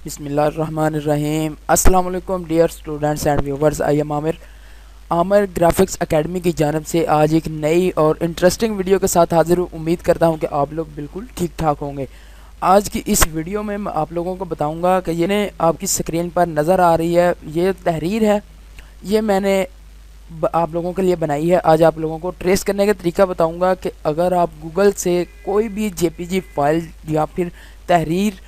बिस्मिल्लाहिर्रहमानिर्रहीम। अस्सलाम वालेकुम dear students and viewers. I am Aamir graphics academy की जानब से आज एक नई और इंटरेस्टिंग वीडियो के साथ हाजिर हूँ। उम्मीद करता हूँ कि आप लोग बिल्कुल ठीक ठाक होंगे। आज की इस वीडियो में मैं आप लोगों को बताऊँगा कि ये आपकी स्क्रीन पर नज़र आ रही है, ये तहरीर है, ये मैंने आप लोगों के लिए बनाई है। आज आप लोगों को ट्रेस करने का तरीका बताऊंगा कि अगर आप गूगल से कोई भी जेपीजी फाइल या फिर तहरीर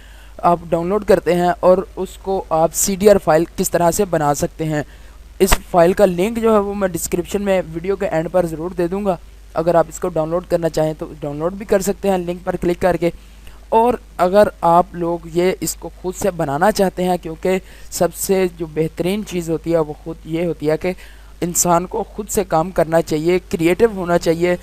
आप डाउनलोड करते हैं और उसको आप सीडीआर फाइल किस तरह से बना सकते हैं। इस फाइल का लिंक जो है वो मैं डिस्क्रिप्शन में वीडियो के एंड पर ज़रूर दे दूंगा। अगर आप इसको डाउनलोड करना चाहें तो डाउनलोड भी कर सकते हैं लिंक पर क्लिक करके। और अगर आप लोग ये इसको खुद से बनाना चाहते हैं, क्योंकि सबसे जो बेहतरीन चीज़ होती है वो खुद ये होती है कि इंसान को खुद से काम करना चाहिए, क्रिएटिव होना चाहिए।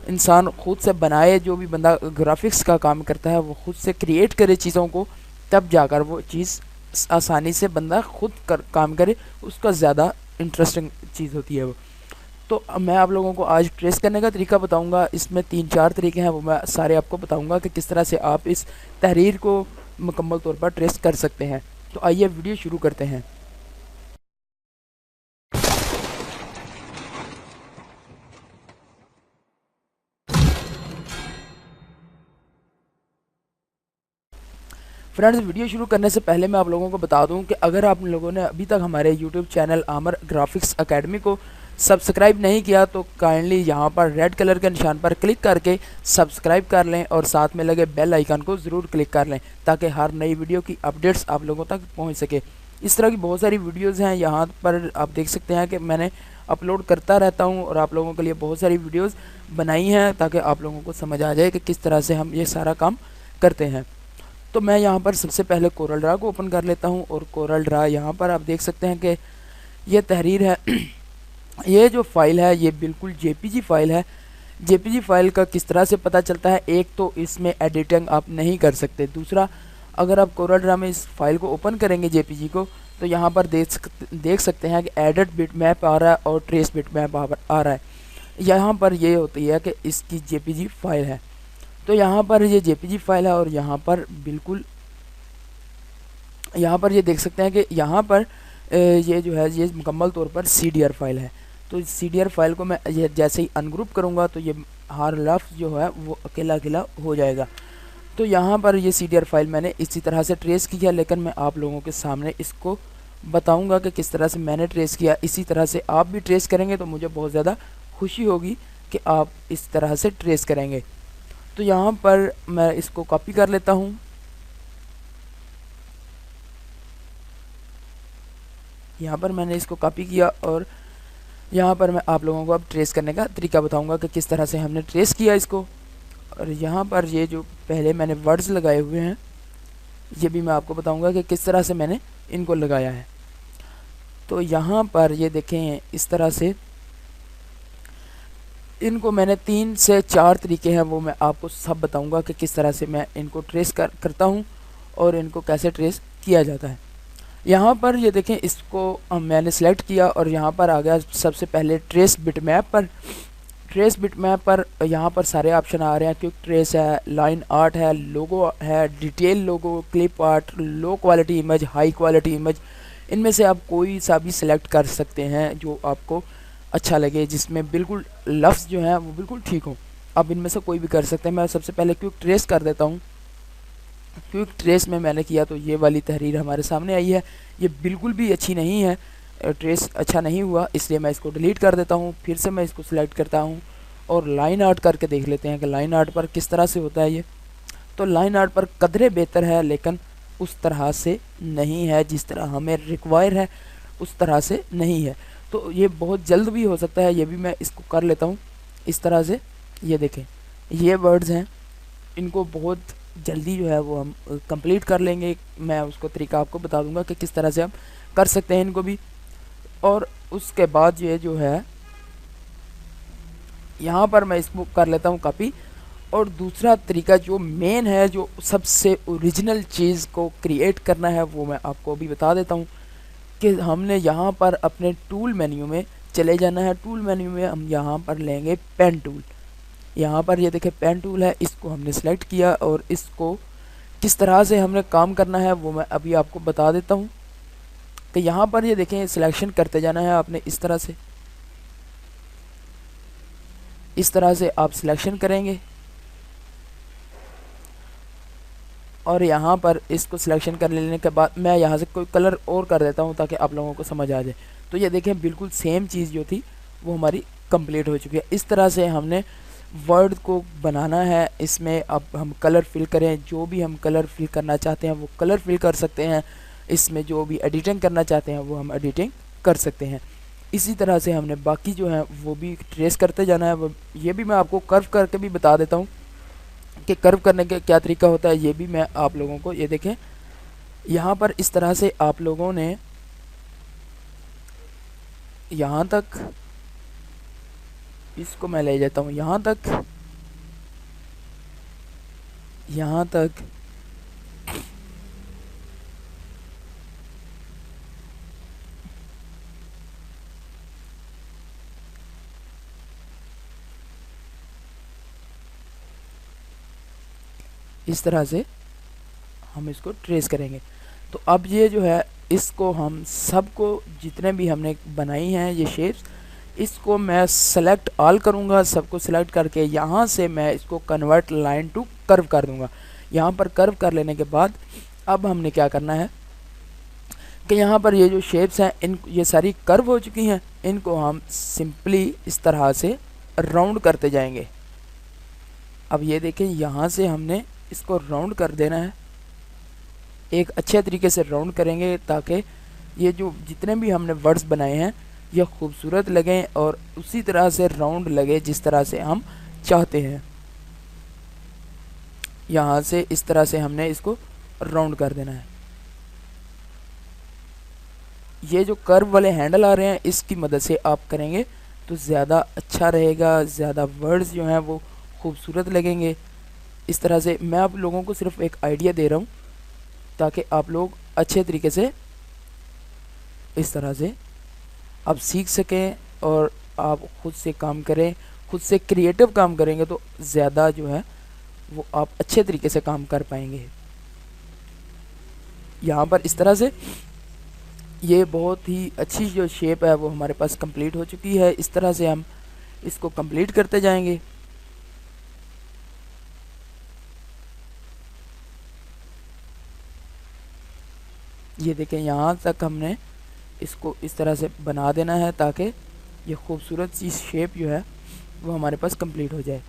इंसान खुद से बनाए, जो भी बंदा ग्राफिक्स का काम करता है वो खुद से क्रिएट करे चीज़ों को, तब जाकर वो चीज़ आसानी से बंदा खुद काम करे, उसका ज़्यादा इंटरेस्टिंग चीज़ होती है वो। तो अब मैं आप लोगों को आज ट्रेस करने का तरीका बताऊंगा। इसमें 3-4 तरीके हैं, वो मैं सारे आपको बताऊंगा कि किस तरह से आप इस तहरीर को मुकम्मल तौर पर ट्रेस कर सकते हैं। तो आइए वीडियो शुरू करते हैं। फ्रेंड्स, वीडियो शुरू करने से पहले मैं आप लोगों को बता दूं कि अगर आप लोगों ने अभी तक हमारे YouTube channel Aamir graphics academy को सब्सक्राइब नहीं किया तो काइंडली यहाँ पर रेड कलर के निशान पर क्लिक करके सब्सक्राइब कर लें और साथ में लगे बेल आइकन को ज़रूर क्लिक कर लें, ताकि हर नई वीडियो की अपडेट्स आप लोगों तक पहुँच सके। इस तरह की बहुत सारी वीडियोज़ हैं, यहाँ पर आप देख सकते हैं कि मैंने अपलोड करता रहता हूँ और आप लोगों के लिए बहुत सारी वीडियोज़ बनाई हैं, ताकि आप लोगों को समझ आ जाए कि किस तरह से हम ये सारा काम करते हैं। तो मैं यहाँ पर सबसे पहले कोरल ड्रा को ओपन कर लेता हूँ और कोरल ड्रा यहाँ पर आप देख सकते हैं कि ये तहरीर है। ये जो फाइल है ये बिल्कुल जेपीजी फाइल है। जेपीजी फाइल का किस तरह से पता चलता है, एक तो इसमें एडिटिंग आप नहीं कर सकते, दूसरा अगर आप कोरल ड्रा में इस फाइल को ओपन करेंगे जेपीजी को, तो यहाँ पर देख सकते हैं कि एडिट बिट मैप आ रहा है और ट्रेस बिट मैप आ रहा है। यहाँ पर ये होती है कि इसकी जेपीजी फाइल है। तो यहाँ पर ये जेपीजी फाइल है और यहाँ पर बिल्कुल यहाँ पर ये देख सकते हैं कि यहाँ पर ये जो है ये मुकम्मल तौर पर सीडीआर फाइल है। तो इस सीडीआर फाइल को मैं ये जैसे ही अनग्रुप करूँगा तो ये हर लफ्ज़ जो है वो अकेला अकेला हो जाएगा। तो यहाँ पर ये सीडीआर फाइल मैंने इसी तरह से ट्रेस किया, लेकिन मैं आप लोगों के सामने इसको बताऊँगा कि किस तरह से मैंने ट्रेस किया। इसी तरह से आप भी ट्रेस करेंगे तो मुझे बहुत ज़्यादा खुशी होगी कि आप इस तरह से ट्रेस करेंगे। तो यहाँ पर मैं इसको कॉपी कर लेता हूँ। यहाँ पर मैंने इसको कॉपी किया और यहाँ पर मैं आप लोगों को अब ट्रेस करने का तरीका बताऊँगा कि किस तरह से हमने ट्रेस किया इसको। और यहाँ पर ये जो पहले मैंने वर्ड्स लगाए हुए हैं ये भी मैं आपको बताऊँगा कि किस तरह से मैंने इनको लगाया है। तो यहाँ पर ये देखें, इस तरह से इनको मैंने 3 से 4 तरीके हैं, वो मैं आपको सब बताऊंगा कि किस तरह से मैं इनको ट्रेस करता हूं और इनको कैसे ट्रेस किया जाता है। यहाँ पर ये देखें, इसको मैंने सेलेक्ट किया और यहाँ पर आ गया सबसे पहले ट्रेस बिट मैप पर। ट्रेस बिट मैप पर यहाँ पर सारे ऑप्शन आ रहे हैं, क्विक ट्रेस है, लाइन आर्ट है, लोगो है, detail logo, clip art, low quality image, high quality image. इनमें से आप कोई सा भी सिलेक्ट कर सकते हैं जो आपको अच्छा लगे, जिसमें बिल्कुल लफ्ज़ जो हैं वो बिल्कुल ठीक हो। आप इनमें से कोई भी कर सकते हैं। मैं सबसे पहले क्विक ट्रेस कर देता हूँ। क्विक ट्रेस में मैंने किया तो ये वाली तहरीर हमारे सामने आई है। ये बिल्कुल भी अच्छी नहीं है, ट्रेस अच्छा नहीं हुआ, इसलिए मैं इसको डिलीट कर देता हूँ। फिर से मैं इसको सिलेक्ट करता हूँ और लाइन आर्ट करके देख लेते हैं कि लाइन आर्ट पर किस तरह से होता है ये। तो लाइन आर्ट पर कदरे बेहतर है, लेकिन उस तरह से नहीं है जिस तरह हमें रिक्वायर है, उस तरह से नहीं है। तो ये बहुत जल्द भी हो सकता है, ये भी मैं इसको कर लेता हूँ इस तरह से। ये देखें, ये वर्ड्स हैं, इनको बहुत जल्दी जो है वो हम कंप्लीट कर लेंगे। मैं उसको तरीका आपको बता दूंगा कि किस तरह से हम कर सकते हैं इनको भी। और उसके बाद ये जो है यहाँ पर मैं इसको कर लेता हूँ कॉपी। और दूसरा तरीका जो मेन है, जो सबसे ओरिजिनल चीज़ को क्रिएट करना है, वो मैं आपको अभी बता देता हूँ कि हमने यहाँ पर अपने टूल मेन्यू में चले जाना है। टूल मेन्यू में हम यहाँ पर लेंगे पेन टूल। यहाँ पर ये देखें पेन टूल है, इसको हमने सेलेक्ट किया और इसको किस तरह से हमने काम करना है वो मैं अभी आपको बता देता हूँ। तो यहाँ पर ये देखें, सिलेक्शन करते जाना है आपने इस तरह से। इस तरह से आप सिलेक्शन करेंगे और यहाँ पर इसको सिलेक्शन कर लेने के बाद मैं यहाँ से कोई कलर और कर देता हूँ ताकि आप लोगों को समझ आ जाए। तो ये देखें, बिल्कुल सेम चीज़ जो थी वो हमारी कंप्लीट हो चुकी है। इस तरह से हमने वर्ड को बनाना है। इसमें अब हम कलर फिल करें, जो भी हम कलर फिल करना चाहते हैं वो कलर फिल कर सकते हैं। इसमें जो भी एडिटिंग करना चाहते हैं वो हम एडिटिंग कर सकते हैं। इसी तरह से हमने बाकी जो है वो भी ट्रेस करते जाना है। ये भी मैं आपको कर्व करके भी बता देता हूँ कि कर्व करने का क्या तरीका होता है, ये भी मैं आप लोगों को, ये देखें यहाँ पर इस तरह से आप लोगों ने यहाँ तक, इसको मैं ले जाता हूँ यहाँ तक, यहाँ तक, इस तरह से हम इसको ट्रेस करेंगे। तो अब ये जो है इसको हम सबको, जितने भी हमने बनाई हैं ये शेप्स, इसको मैं सेलेक्ट ऑल करूँगा। सबको सिलेक्ट करके यहाँ से मैं इसको कन्वर्ट लाइन टू कर्व कर दूँगा। यहाँ पर कर्व कर लेने के बाद अब हमने क्या करना है कि यहाँ पर ये जो शेप्स हैं ये सारी कर्व हो चुकी हैं। इनको हम सिंपली इस तरह से राउंड करते जाएंगे। अब ये देखें, यहाँ से हमने इसको राउंड कर देना है। एक अच्छे तरीके से राउंड करेंगे ताकि ये जो जितने भी हमने वर्ड्स बनाए हैं ये खूबसूरत लगें और उसी तरह से राउंड लगे जिस तरह से हम चाहते हैं। यहाँ से इस तरह से हमने इसको राउंड कर देना है। ये जो कर्व वाले हैंडल आ रहे हैं इसकी मदद से आप करेंगे तो ज़्यादा अच्छा रहेगा, ज़्यादा वर्ड्स जो हैं वो खूबसूरत लगेंगे। इस तरह से मैं आप लोगों को सिर्फ एक आइडिया दे रहा हूँ ताकि आप लोग अच्छे तरीके से इस तरह से आप सीख सकें और आप खुद से काम करें। खुद से क्रिएटिव काम करेंगे तो ज़्यादा जो है वो आप अच्छे तरीके से काम कर पाएंगे। यहाँ पर इस तरह से ये बहुत ही अच्छी जो शेप है वो हमारे पास कंप्लीट हो चुकी है। इस तरह से हम इसको कंप्लीट करते जाएंगे। ये देखें, यहाँ तक हमने इसको इस तरह से बना देना है ताकि ये खूबसूरत सी शेप जो है वो हमारे पास कंप्लीट हो जाए।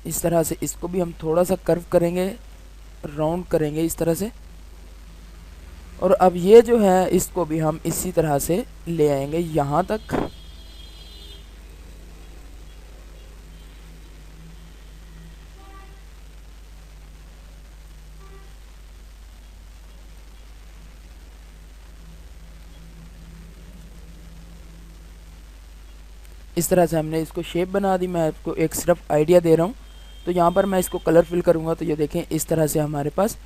इस तरह से इसको भी हम थोड़ा सा कर्व करेंगे, राउंड करेंगे इस तरह से। और अब ये जो है इसको भी हम इसी तरह से ले आएंगे यहाँ तक। इस तरह से हमने इसको शेप बना दी। मैं आपको एक सिर्फ आइडिया दे रहा हूँ। तो यहाँ पर मैं इसको कलर फिल करूँगा तो ये देखें इस तरह से हमारे पास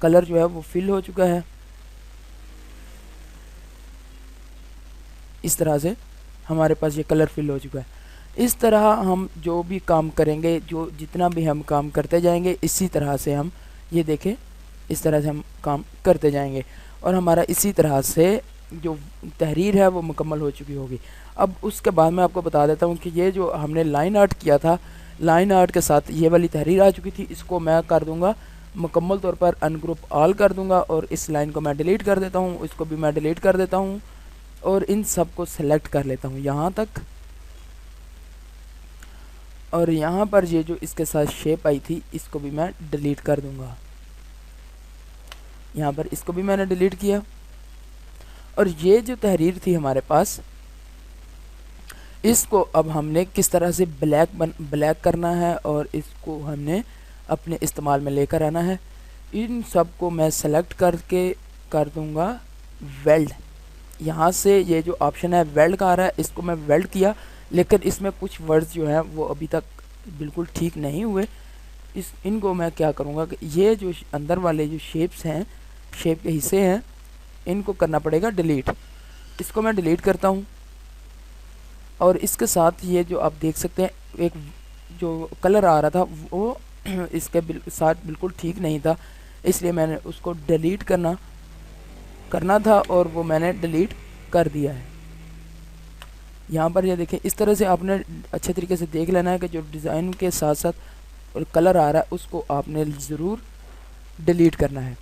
कलर जो है वो फिल हो चुका है। इस तरह से हमारे पास ये कलर फिल हो चुका है। इस तरह हम जो भी काम करेंगे, जो जितना भी हम काम करते जाएंगे, इसी तरह से हम ये देखें इस तरह से हम काम करते जाएंगे और हमारा इसी तरह से जो तहरीर है वो मुकम्मल हो चुकी होगी। अब उसके बाद मैं आपको बता देता हूँ कि ये जो हमने लाइन आर्ट किया था, लाइन आर्ट के साथ ये वाली तहरीर आ चुकी थी। इसको मैं कर दूँगा मुकम्मल तौर पर अनग्रुप ऑल कर दूँगा और इस लाइन को मैं डिलीट कर देता हूँ, इसको भी मैं डिलीट कर देता हूँ और इन सब को सेलेक्ट कर लेता हूँ यहाँ तक। और यहाँ पर ये जो इसके साथ शेप आई थी इसको भी मैं डिलीट कर दूँगा। यहाँ पर इसको भी मैंने डिलीट किया। और ये जो तहरीर थी हमारे पास, इसको अब हमने किस तरह से ब्लैक करना है और इसको हमने अपने इस्तेमाल में लेकर आना है। इन सब को मैं सेलेक्ट करके कर दूंगा वेल्ड। यहाँ से ये जो ऑप्शन है वेल्ड का आ रहा है, इसको मैं वेल्ड किया, लेकिन इसमें कुछ वर्ड्स जो हैं वो अभी तक बिल्कुल ठीक नहीं हुए। इनको मैं क्या करूँगा कि ये जो अंदर वाले जो शेप्स हैं, शेप के हिस्से हैं, इनको करना पड़ेगा डिलीट। इसको मैं डिलीट करता हूँ और इसके साथ ये जो आप देख सकते हैं एक जो कलर आ रहा था वो इसके साथ बिल्कुल ठीक नहीं था, इसलिए मैंने उसको डिलीट करना था और वो मैंने डिलीट कर दिया है। यहाँ पर ये देखें, इस तरह से आपने अच्छे तरीके से देख लेना है कि जो डिज़ाइन के साथ साथ कलर आ रहा है उसको आपने ज़रूर डिलीट करना है।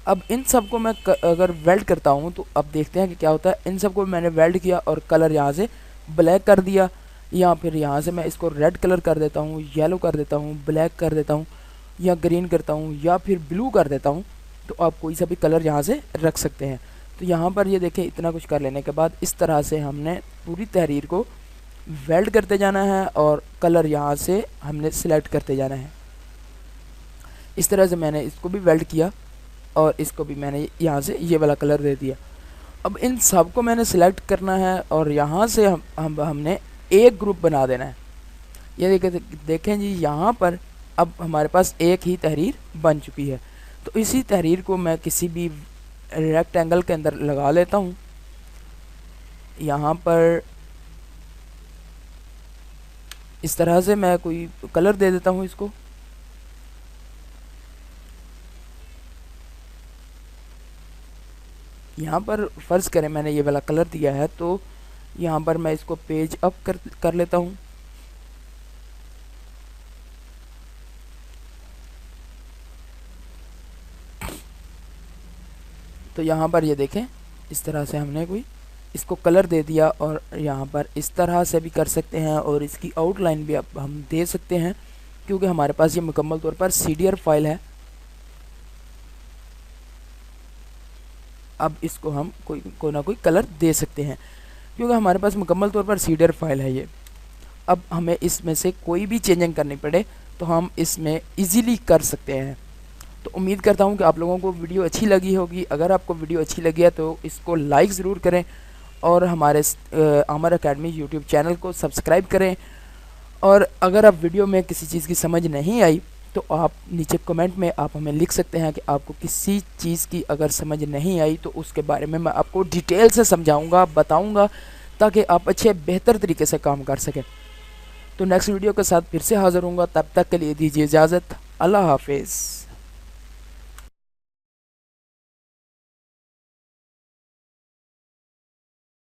अब इन सब को मैं अगर वेल्ड करता हूँ तो अब देखते हैं कि क्या होता है। इन सब को मैंने वेल्ड किया और कलर यहाँ से ब्लैक कर दिया, या फिर यहाँ से मैं इसको रेड कलर कर देता हूँ, येलो कर देता हूँ, ब्लैक कर देता हूँ, या ग्रीन करता हूँ, या फिर ब्लू कर देता हूँ। तो आप कोई सा भी कलर यहाँ से रख सकते हैं। तो यहाँ पर ये देखें, इतना कुछ कर लेने के बाद इस तरह से हमने पूरी तहरीर को वेल्ड करते जाना है और कलर यहाँ से हमने सिलेक्ट करते जाना है। इस तरह से मैंने इसको भी वेल्ड किया और इसको भी मैंने यहाँ से ये वाला कलर दे दिया। अब इन सब को मैंने सिलेक्ट करना है और यहाँ से हमने एक ग्रुप बना देना है। ये देखें जी, यहाँ पर अब हमारे पास एक ही तहरीर बन चुकी है। तो इसी तहरीर को मैं किसी भी रेक्टेंगल के अंदर लगा लेता हूँ। यहाँ पर इस तरह से मैं कोई कलर दे देता हूँ इसको। यहाँ पर फ़र्ज़ करें मैंने ये वाला कलर दिया है, तो यहाँ पर मैं इसको पेज अप कर लेता हूँ। तो यहाँ पर ये देखें, इस तरह से हमने कोई इसको कलर दे दिया और यहाँ पर इस तरह से भी कर सकते हैं और इसकी आउटलाइन भी अब हम दे सकते हैं, क्योंकि हमारे पास ये मुकम्मल तौर पर CDR फाइल है। अब इसको हम कोई ना कोई कलर दे सकते हैं, क्योंकि हमारे पास मुकम्मल तौर पर CDR फाइल है ये। अब हमें इसमें से कोई भी चेंजिंग करनी पड़े तो हम इसमें इजीली कर सकते हैं। तो उम्मीद करता हूँ कि आप लोगों को वीडियो अच्छी लगी होगी। अगर आपको वीडियो अच्छी लगी है तो इसको लाइक ज़रूर करें और हमारे आमिर अकेडमी यूट्यूब चैनल को सब्सक्राइब करें। और अगर आप वीडियो में किसी चीज़ की समझ नहीं आई तो आप नीचे कमेंट में आप हमें लिख सकते हैं कि आपको किसी चीज़ की अगर समझ नहीं आई तो उसके बारे में मैं आपको डिटेल से समझाऊंगा, बताऊंगा, ताकि आप अच्छे बेहतर तरीके से काम कर सकें। तो नेक्स्ट वीडियो के साथ फिर से हाज़िर होऊंगा, तब तक के लिए दीजिए इजाज़त। अल्लाह हाफिज़।